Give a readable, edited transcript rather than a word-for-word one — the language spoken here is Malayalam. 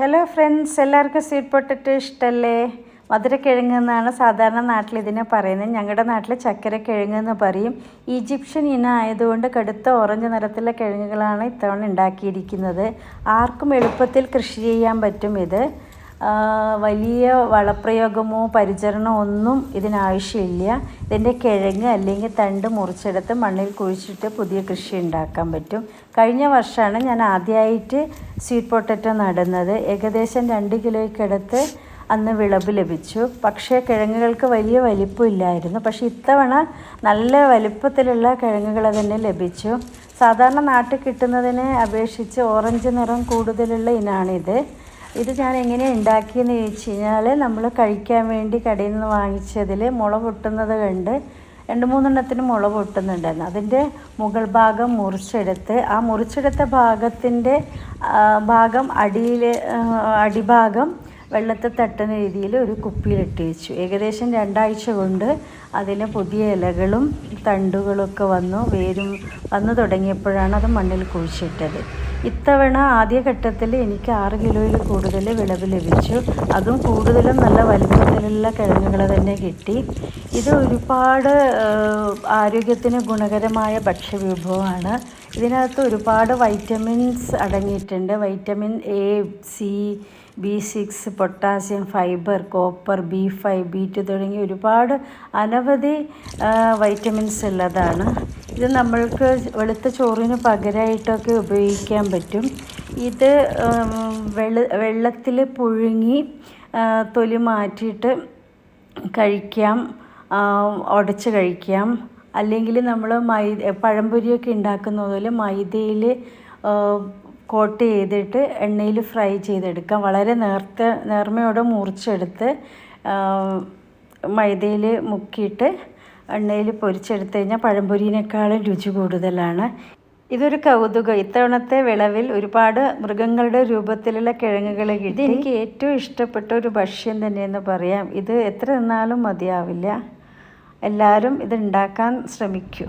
ഹലോ ഫ്രണ്ട്സ്, എല്ലാവർക്കും സ്വീറ്റ് പൊട്ടറ്റോ ഇഷ്ടമല്ലേ? മധുരക്കിഴങ്ങ് എന്നാണ് സാധാരണ നാട്ടിൽ ഇതിനെ പറയുന്നത്. ഞങ്ങളുടെ നാട്ടിൽ ചക്കരക്കിഴങ്ങ് എന്ന് പറയും. ഈജിപ്ഷ്യൻ ഇനം ആയതുകൊണ്ട് കടുത്ത ഓറഞ്ച് നിറത്തിലുള്ള കിഴങ്ങുകളാണ് ഇത്തവണ ഉണ്ടാക്കിയിരിക്കുന്നത്. ആർക്കും എളുപ്പത്തിൽ കൃഷി ചെയ്യാൻ പറ്റും. ഇത് വലിയ വളപ്രയോഗമോ പരിചരണമോ ഒന്നും ഇതിനാവശ്യമില്ല. ഇതിൻ്റെ കിഴങ്ങ് അല്ലെങ്കിൽ തണ്ട് മുറിച്ചെടുത്ത് മണ്ണിൽ കുഴിച്ചിട്ട് പുതിയ കൃഷി ഉണ്ടാക്കാൻ പറ്റും. കഴിഞ്ഞ വർഷമാണ് ഞാൻ ആദ്യമായിട്ട് സ്വീറ്റ് പൊട്ടറ്റോ നടുന്നത്. ഏകദേശം 2 കിലോയ്ക്കടുത്ത് അന്ന് വിളവ് ലഭിച്ചു. പക്ഷേ കിഴങ്ങുകൾക്ക് വലിയ വലിപ്പമില്ലായിരുന്നു. പക്ഷേ ഇത്തവണ നല്ല വലിപ്പത്തിലുള്ള കിഴങ്ങുകൾ തന്നെ ലഭിച്ചു. സാധാരണ നാട്ടിൽ കിട്ടുന്നതിനെ അപേക്ഷിച്ച് ഓറഞ്ച് നിറം കൂടുതലുള്ള ഇനമാണിത്. ഇത് ഞാൻ എങ്ങനെയാണ് ഉണ്ടാക്കിയെന്ന് ചോദിച്ചു കഴിഞ്ഞാൽ, നമ്മൾ കഴിക്കാൻ വേണ്ടി കടയിൽ നിന്ന് വാങ്ങിച്ചതിൽ മുള പൊട്ടുന്നത് കണ്ട് 2-3 എണ്ണത്തിന് മുള പൊട്ടുന്നുണ്ടായിരുന്നു. അതിൻ്റെ മുകൾ ഭാഗം മുറിച്ചെടുത്ത് ആ മുറിച്ചെടുത്ത ഭാഗത്തിൻ്റെ ഭാഗം അടിഭാഗം വെള്ളത്തിൽ തട്ടുന്ന രീതിയിൽ ഒരു കുപ്പിയിലിട്ട് വെച്ചു. ഏകദേശം 2 ആഴ്ച കൊണ്ട് അതിന് പുതിയ ഇലകളും തണ്ടുകളൊക്കെ വേരും വന്നു തുടങ്ങിയപ്പോഴാണ് അത് മണ്ണിൽ കുഴിച്ചിട്ടത്. ഇത്തവണ ആദ്യഘട്ടത്തിൽ എനിക്ക് 6 കിലോയിൽ കൂടുതൽ വിളവ് ലഭിച്ചു. അതും കൂടുതലും നല്ല വലിപ്പത്തിലുള്ള കിഴങ്ങുകൾ തന്നെ കിട്ടി. ഇത് ഒരുപാട് ആരോഗ്യത്തിന് ഗുണകരമായ ഭക്ഷ്യവിഭവമാണ്. ഇതിനകത്ത് ഒരുപാട് വൈറ്റമിൻസ് അടങ്ങിയിട്ടുണ്ട്. Vitamin A, C, B6, potassium, fibre, copper, B5, B2 തുടങ്ങി ഒരുപാട് അനവധി വൈറ്റമിൻസ് ഉള്ളതാണ്. ഇത് നമ്മൾക്ക് വെളുത്ത ചോറിന് പകരമായിട്ടൊക്കെ ഉപയോഗിക്കാൻ പറ്റും. ഇത് വെള്ളത്തിൽ പുഴുങ്ങി തൊലി മാറ്റിയിട്ട് കഴിക്കാം, ഉടച്ച് കഴിക്കാം. അല്ലെങ്കിൽ നമ്മൾ പഴംപൊരിയൊക്കെ ഉണ്ടാക്കുന്ന പോലെ മൈദയിൽ കോട്ട് ചെയ്തിട്ട് എണ്ണയിൽ ഫ്രൈ ചെയ്തെടുക്കാം. വളരെ നേർമയോടെ മുറിച്ചെടുത്ത് മൈദയിൽ മുക്കിയിട്ട് എണ്ണയിൽ പൊരിച്ചെടുത്ത് കഴിഞ്ഞാൽ പഴംപൊരിനേക്കാളും രുചി കൂടുതലാണ്. ഇതൊരു കൗതുകം. ഇത്തവണത്തെ വിളവിൽ ഒരുപാട് മൃഗങ്ങളുടെ രൂപത്തിലുള്ള കിഴങ്ങുകൾ കിട്ടി. എനിക്ക് ഏറ്റവും ഇഷ്ടപ്പെട്ട ഒരു ഭക്ഷ്യം തന്നെയെന്ന് പറയാം. ഇത് എത്ര നിന്നാലും മതിയാവില്ല. എല്ലാവരും ഇത് ഉണ്ടാക്കാൻ ശ്രമിക്കൂ.